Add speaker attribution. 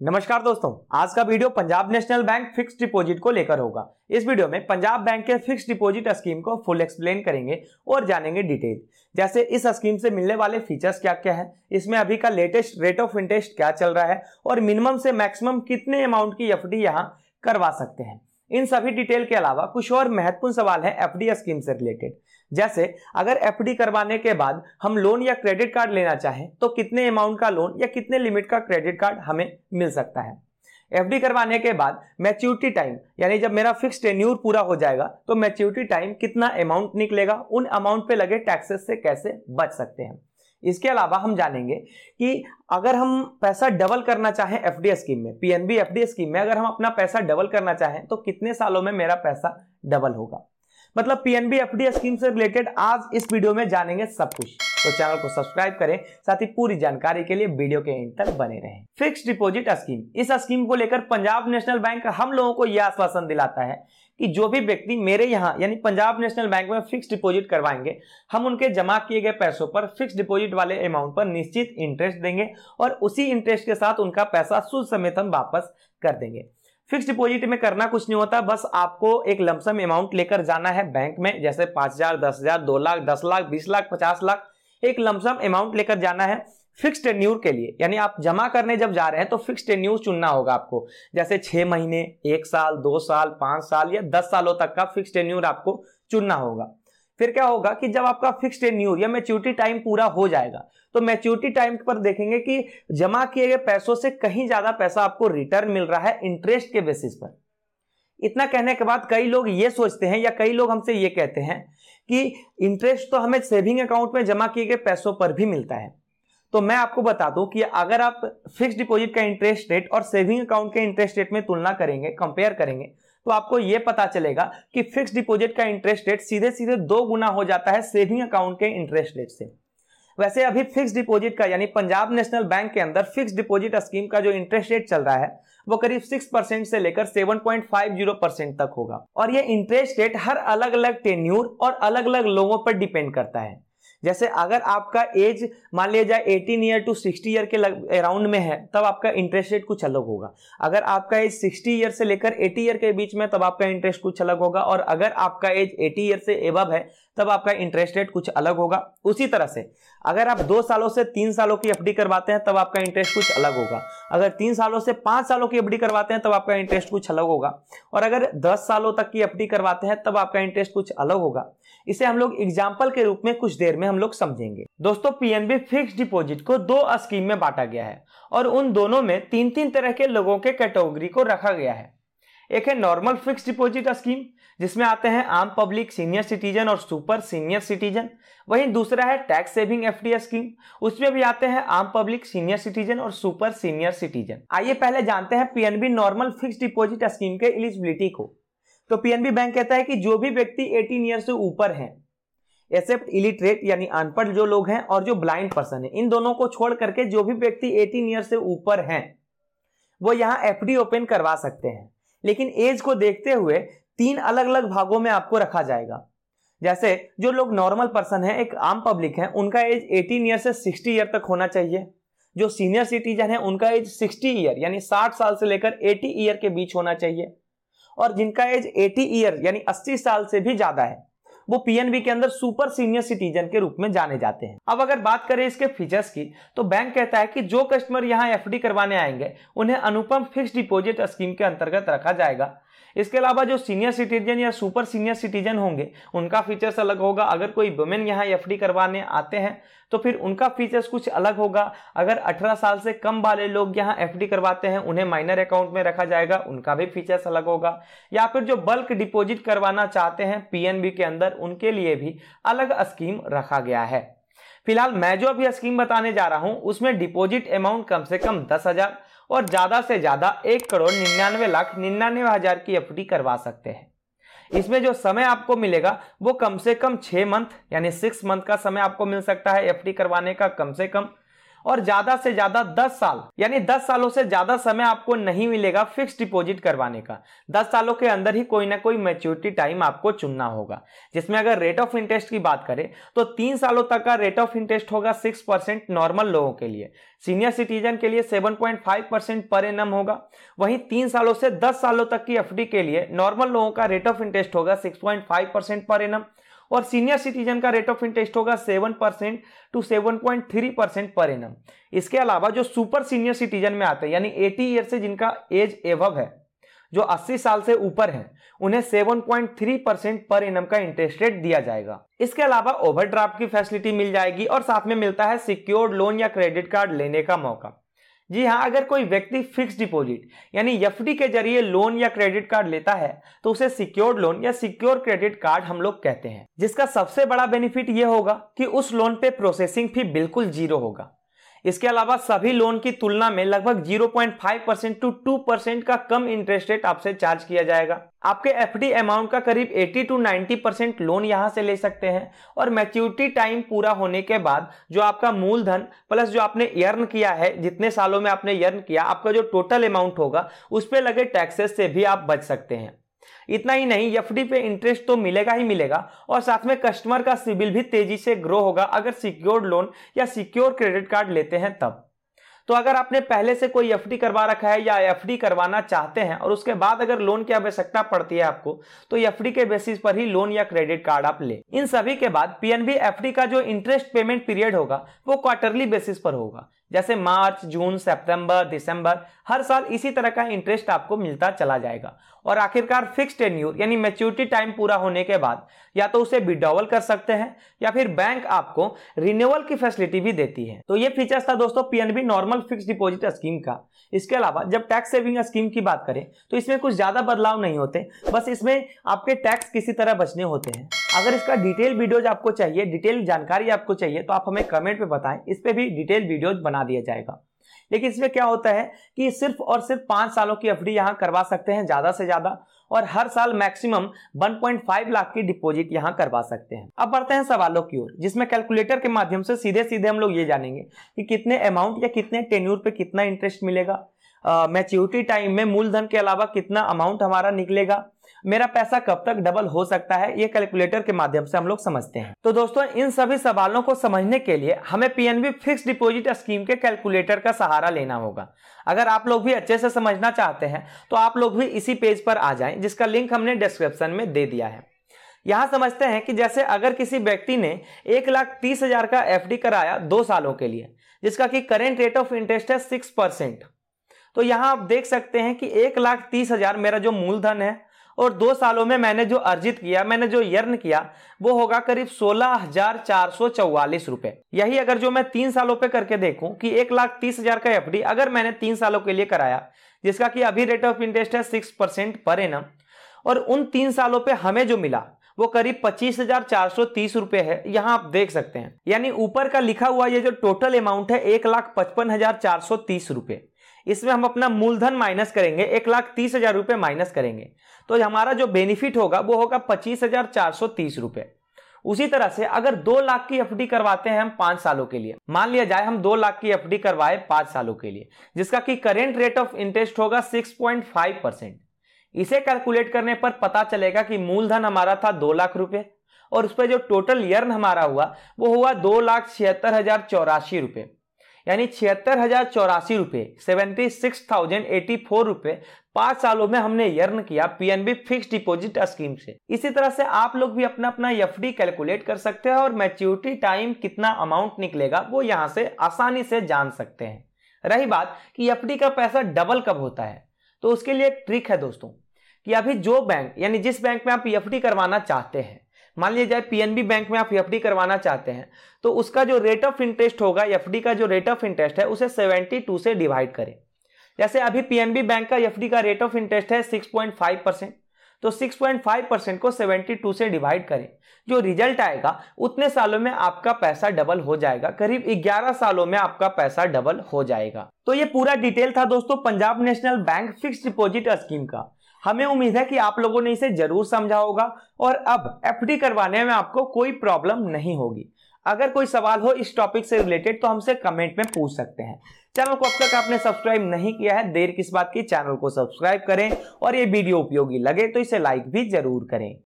Speaker 1: नमस्कार दोस्तों, आज का video Punjab national bank fixed deposit को लेकर होगा। इस वीडियो में पंजाब बैंक के फिक्स्ड डिपॉजिट स्कीम को फुल एक्सप्लेन करेंगे और जानेंगे डिटेल, जैसे इस स्कीम से मिलने वाले फीचर्स क्या क्या है, इसमें अभी का लेटेस्ट रेट ऑफ इंटरेस्ट क्या चल रहा है और मिनिमम से मैक्सिमम कितने अमाउंट की एफडी यहां करवा सकते हैं। इन सभी डिटेल के अलावा कुछ और महत्वपूर्ण सवाल है एफडी स्कीम से रिलेटेड, जैसे अगर एफडी करवाने के बाद हम लोन या क्रेडिट कार्ड लेना चाहें तो कितने अमाउंट का लोन या कितने लिमिट का क्रेडिट कार्ड हमें मिल सकता है। एफडी करवाने के बाद मैच्योरिटी टाइम, यानी जब मेरा फिक्स टेन्योर पूरा हो जाएगा तो मैच्योरिटी टाइम कितना अमाउंट निकलेगा, उन अमाउंट पे लगे टैक्सेस से कैसे बच सकते हैं। इसके अलावा हम जानेंगे कि अगर हम पैसा डबल करना चाहें एफडी स्कीम में, पीएनबी एफडी स्कीम में अगर हम अपना पैसा डबल करना चाहें तो कितने सालों में मेरा पैसा डबल होगा। मतलब पीएनबी एफडी स्कीम से रिलेटेड आज इस वीडियो में जानेंगे सब कुछ, तो चैनल को सब्सक्राइब करें, साथ ही पूरी जानकारी के लिए वीडियो के एंड तक बने रहें। फिक्स्ड डिपॉजिट स्कीम, इस स्कीम को लेकर पंजाब नेशनल बैंक हम लोगों को यह आश्वासन दिलाता है कि जो भी व्यक्ति मेरे यहाँ यानी पंजाब नेशनल बैंक में फिक्स्ड डिपॉजिट करवाएंगे, हम उनके जमा किए गए पैसों पर फिक्स्ड डिपॉजिट वाले अमाउंट पर निश्चित इंटरेस्ट देंगे और उसी इंटरेस्ट के साथ उनका पैसा सूद समेत हम वापस कर देंगे। फिक्स डिपॉजिट में करना कुछ नहीं होता, बस आपको एक लमसम अमाउंट लेकर जाना है बैंक में, जैसे 5,000, 10,000, 2 लाख, 10 लाख, 20 लाख, 50 लाख, एक लमसम अमाउंट लेकर जाना है फिक्स टेन्योर के लिए। यानी आप जमा करने जब जा रहे हैं तो फिक्स टेन्योर चुनना होगा आपको, जैसे 6 महीने, 1 साल, 2 साल, 5 साल या 10 सालों तक का फिक्स टेन्योर आपको चुनना होगा। फिर क्या होगा कि जब आपका फिक्स टेन्योर या मैच्योरिटी टाइम पूरा हो जाएगा तो मैच्योरिटी टाइम पर देखेंगे कि जमा किए गए पैसों से कहीं ज्यादा पैसा आपको रिटर्न मिल रहा है इंटरेस्ट के बेसिस पर। इतना कहने के बाद कई लोग ये सोचते हैं या कई लोग हमसे ये कहते हैं कि इंटरेस्ट तो हमें सेविंग अकाउंट में जमा किए गए पैसों पर भी मिलता है। तो मैं आपको बता दूं कि अगर आप फिक्स डिपॉजिट का इंटरेस्ट रेट और सेविंग अकाउंट के इंटरेस्ट रेट में तुलना करेंगे, कंपेयर करेंगे, तो आपको यह पता चलेगा कि फिक्स डिपॉजिट का इंटरेस्ट रेट सीधे सीधे 2 गुना हो जाता है सेविंग अकाउंट के इंटरेस्ट रेट से। वैसे अभी फिक्स डिपॉजिट का यानी पंजाब नेशनल बैंक के अंदर फिक्स डिपॉजिट स्कीम का जो इंटरेस्ट रेट चल रहा है वो करीब 6% से लेकर 7.50% तक होगा और ये इंटरेस्ट रेट हर अलग अलग टेन्योर और अलग अलग लोगों पर डिपेंड करता है। जैसे अगर आपका एज मान लिया जाए 18 ईयर टू 60 ईयर के अराउंड में है तब आपका इंटरेस्ट रेट कुछ अलग होगा। अगर आपका एज 60 ईयर से लेकर 80 ईयर के बीच में तब आपका इंटरेस्ट कुछ अलग होगा और अगर आपका एज 80 ईयर से एबव है तब आपका इंटरेस्ट रेट कुछ अलग होगा। उसी तरह से अगर आप 2 सालों से 3 सालों की एफडी करवाते हैं तब आपका इंटरेस्ट कुछ अलग होगा। अगर 3 सालों से 5 सालों की एफडी करवाते हैं तब आपका इंटरेस्ट कुछ अलग होगा और अगर 10 सालों तक की एफडी करवाते हैं तब आपका इंटरेस्ट कुछ अलग होगा। इसे हम लोग एग्जाम्पल के रूप में कुछ देर में हम लोग समझेंगे। दोस्तों, पीएनबी फिक्स्ड डिपॉजिट को 2 स्कीम में बांटा गया है और उन दोनों में 3-3 तरह के लोगों के कैटेगरी को रखा गया है। एक है नॉर्मल फिक्स डिपॉजिट स्कीम, जिसमें आते हैं आम पब्लिक, सीनियर सिटीजन और सुपर सीनियर सिटीजन। वहीं दूसरा है टैक्स सेविंग एफडी स्कीम, उसमें भी आते हैं आम पब्लिक, सीनियर सिटीजन और सुपर सीनियर सिटीजन। आइए पहले जानते हैं PNB normal fix deposit scheme के एलिजिबिलिटी को। तो पीएनबी बैंक कहता है कि जो भी व्यक्ति 18 ईयर से ऊपर हैं, एक्सेप्ट इलिटरेट यानी अनपढ़ जो लोग हैं और जो ब्लाइंड पर्सन है, इन दोनों को छोड़ करके जो भी व्यक्ति 18 ईयर से ऊपर हैं वो यहाँ एफडी ओपन करवा सकते हैं, लेकिन एज को देखते हुए 3 अलग अलग भागों में आपको रखा जाएगा। जैसे जो लोग नॉर्मल पर्सन है, एक आम पब्लिक है, उनका एज 18 ईयर से 60 ईयर तक होना चाहिए। जो सीनियर सिटीजन है उनका एज 60 ईयर यानी 60 साल से लेकर 80 ईयर के बीच होना चाहिए और जिनका एज 80 ईयर यानी 80 साल से भी ज्यादा है वो पीएनबी के अंदर सुपर सीनियर सिटीजन के रूप में जाने जाते हैं। अब अगर बात करें इसके फीचर्स की तो बैंक कहता है कि जो कस्टमर यहां एफडी करवाने आएंगे उन्हें अनुपम फिक्स डिपॉजिट स्कीम के अंतर्गत रखा जाएगा। इसके अलावा जो सीनियर सिटीजन या सुपर सीनियर सिटीजन होंगे उनका फीचर्स अलग होगा। अगर कोई वुमेन यहाँ एफडी करवाने आते हैं तो फिर उनका फीचर्स कुछ अलग होगा। अगर 18 साल से कम वाले लोग यहाँ एफडी करवाते हैं उन्हें माइनर अकाउंट में रखा जाएगा, उनका भी फीचर्स अलग होगा। या फिर जो बल्क डिपॉजिट करवाना चाहते हैं पीएनबी के अंदर उनके लिए भी अलग स्कीम रखा गया है। फिलहाल मैं जो अभी स्कीम बताने जा रहा हूं उसमें डिपॉजिट अमाउंट कम से कम 10,000 और ज्यादा से ज्यादा 1,99,99,000 की एफडी करवा सकते हैं। इसमें जो समय आपको मिलेगा वो कम से कम 6 मंथ यानी 6 मंथ का समय आपको मिल सकता है एफडी करवाने का कम से कम। और ज्यादा से ज्यादा 10 साल यानी 10 सालों से ज्यादा समय आपको नहीं मिलेगा फिक्स डिपॉजिट करवाने का। 10 सालों के अंदर ही कोई ना कोई मैच्योरिटी टाइम आपको चुनना होगा, जिसमें अगर रेट ऑफ इंटरेस्ट की बात करें तो 3 सालों तक का रेट ऑफ इंटरेस्ट होगा 6% नॉर्मल लोगों के लिए, सीनियर सिटीजन के लिए 7.5% पर एनम होगा। वहीं 3 सालों से 10 सालों तक की एफडी के लिए नॉर्मल लोगों का रेट ऑफ इंटरेस्ट होगा 6.5% पर एनम और सीनियर सिटीजन का रेट ऑफ इंटरेस्ट होगा 7% टू 7.3% पर एनम। इसके अलावा जो सुपर सीनियर सिटीजन में आते हैं यानी 80 ईयर से जिनका एज एवव है, जो 80 साल से ऊपर है, उन्हें 7.3% पर एनम का इंटरेस्ट रेट दिया जाएगा। इसके अलावा ओवरड्राफ्ट की फैसिलिटी मिल जाएगी और साथ में मिलता है सिक्योर्ड लोन या क्रेडिट कार्ड लेने का मौका। जी हाँ, अगर कोई व्यक्ति फिक्स डिपॉजिट यानी एफडी के जरिए लोन या क्रेडिट कार्ड लेता है तो उसे सिक्योर्ड लोन या सिक्योर क्रेडिट कार्ड हम लोग कहते हैं, जिसका सबसे बड़ा बेनिफिट यह होगा कि उस लोन पे प्रोसेसिंग फी बिल्कुल जीरो होगा। इसके अलावा सभी लोन की तुलना में लगभग 0.5% टू 2% का कम इंटरेस्ट रेट आपसे चार्ज किया जाएगा। आपके एफडी अमाउंट का करीब 80 टू 90% लोन यहां से ले सकते हैं और मैच्योरिटी टाइम पूरा होने के बाद जो आपका मूलधन प्लस जो आपने अर्न किया है, जितने सालों में आपने अर्न किया, आपका जो टोटल अमाउंट होगा उस पे लगे टैक्सेस से भी आप बच सकते हैं। इतना ही नहीं, एफडी पे इंटरेस्ट तो मिलेगा ही मिलेगा और साथ में कस्टमर का सिबिल भी तेजी से ग्रो होगा अगर सिक्योर्ड लोन या सिक्योर क्रेडिट कार्ड लेते हैं तब। तो अगर आपने पहले से कोई एफडी करवा रखा है या एफडी करवाना चाहते हैं और उसके बाद अगर लोन की आवश्यकता पड़ती है आपको, तो एफडी के बेसिस पर ही लोन या क्रेडिट कार्ड आप ले। इन सभी के बाद पीएनबी एफडी का जो इंटरेस्ट पेमेंट पीरियड होगा वो क्वार्टरली बेसिस पर होगा, जैसे मार्च, जून, सितंबर, दिसंबर, हर साल इसी तरह का इंटरेस्ट आपको मिलता चला जाएगा। और आखिरकार फिक्स टेन्यूर यानी मैच्योरिटी टाइम पूरा होने के बाद या तो उसे विड्रॉवल कर सकते हैं या फिर बैंक आपको रिन्यूअल की फैसिलिटी भी देती है। तो ये फीचर्स था दोस्तों PNB normal fix deposit scheme का। इसके अलावा जब टैक्स सेविंग स्कीम की बात करें तो इसमें कुछ ज्यादा बदलाव नहीं होते, बस इसमें आपके टैक्स किसी तरह बचने होते हैं। अगर इसका डिटेल वीडियोज आपको चाहिए, डिटेल जानकारी आपको चाहिए, तो आप हमें कमेंट पे बताएं, इस पे भी डिटेल वीडियोज बना दिया जाएगा। लेकिन इसमें क्या होता है कि सिर्फ और सिर्फ 5 सालों की एफडी यहां करवा सकते हैं ज्यादा से ज्यादा, और हर साल मैक्सिमम 1.5 लाख की डिपॉजिट यहां करवा सकते हैं। अब बढ़ते हैं सवालों की ओर, जिसमें कैलकुलेटर के माध्यम से सीधे सीधे हम लोग ये जानेंगे कि कितने अमाउंट या कितने टेन्यूर पे कितना इंटरेस्ट मिलेगा, मैच्योरिटी टाइम में मूलधन के अलावा कितना अमाउंट हमारा निकलेगा, मेरा पैसा कब तक डबल हो सकता है, ये कैलकुलेटर के माध्यम से हम लोग समझते हैं। तो दोस्तों इन सभी सवालों को समझने के लिए हमें पीएनबी फिक्स डिपॉजिट स्कीम के कैलकुलेटर का सहारा लेना होगा। अगर आप लोग भी अच्छे से समझना चाहते हैं तो आप लोग भी इसी पेज पर आ जाएं, जिसका लिंक हमने डिस्क्रिप्शन में दे दिया है। यहां समझते हैं कि जैसे अगर किसी व्यक्ति ने 1,30,000 का एफडी कराया 2 सालों के लिए, जिसका कि करेंट रेट ऑफ इंटरेस्ट है 6%, तो यहां आप देख सकते हैं कि 1,30,000 मेरा जो मूलधन है और 2 सालों में मैंने जो अर्जित किया, मैंने जो अर्न किया, वो होगा करीब 16,444 रुपए। यही अगर जो मैं 3 सालों पे करके देखूं कि 1,30,000 का एफडी अगर मैंने 3 सालों के लिए कराया, जिसका कि अभी रेट ऑफ इंटरेस्ट है 6% पर एनम, और उन 3 सालों पे हमें जो मिला वो करीब 25,430 रुपए है। यहां आप देख सकते हैं, यानी ऊपर का लिखा हुआ ये जो टोटल अमाउंट है 1,55,430 रुपए, इसमें हम अपना मूलधन माइनस करेंगे, 1,30,000 रुपए माइनस करेंगे, तो हमारा जो बेनिफिट होगा वो होगा 25,430 रुपए। उसी तरह से अगर 2 लाख की एफडी करवाते हैं हम 5 सालों के लिए, मान लिया जाए हम 2 लाख की एफडी करवाए 5 सालों के लिए, जिसका कि करेंट रेट ऑफ इंटरेस्ट होगा 6.5%। इसे कैलकुलेट करने पर पता चलेगा कि मूलधन हमारा था 2 लाख रुपए और उस पर जो टोटल अर्न हमारा हुआ वो हुआ 2,76,084 रुपए, यानी 76,084 रुपए, 76,084 रुपए 5 सालों में हमने अर्न किया पीएनबी फिक्स डिपॉजिट स्कीम से। इसी तरह से आप लोग भी अपना अपना एफडी कैलकुलेट कर सकते हैं और मैच्योरिटी टाइम कितना अमाउंट निकलेगा वो यहां से आसानी से जान सकते हैं। रही बात कि एफडी का पैसा डबल कब होता है, तो उसके लिए एक ट्रिक है दोस्तों कि अभी जो बैंक यानी जिस बैंक में आप एफडी करवाना चाहते हैं, मान लीजिए जाए पीएनबी बैंक में आप एफडी करवाना चाहते हैं, तो उसका जो रेट ऑफ इंटरेस्ट होगा, एफडी का जो रेट ऑफ इंटरेस्ट है उसे 72 से डिवाइड करें। जैसे अभी पीएनबी बैंक का एफडी का रेट ऑफ इंटरेस्ट है 6.5%, तो 6.5% को 72 से डिवाइड करें, जो रिजल्ट आएगा उतने सालों में आपका पैसा डबल हो जाएगा, करीब 11 सालों में आपका पैसा डबल हो जाएगा। तो ये पूरा डिटेल था दोस्तों Punjab national bank fix deposit scheme का। हमें उम्मीद है कि आप लोगों ने इसे जरूर समझा होगा और अब एफडी करवाने में आपको कोई प्रॉब्लम नहीं होगी। अगर कोई सवाल हो इस टॉपिक से रिलेटेड तो हमसे कमेंट में पूछ सकते हैं। चैनल को अब तक आपने सब्सक्राइब नहीं किया है, देर किस बात की, चैनल को सब्सक्राइब करें और ये वीडियो उपयोगी लगे तो इसे लाइक भी जरूर करें।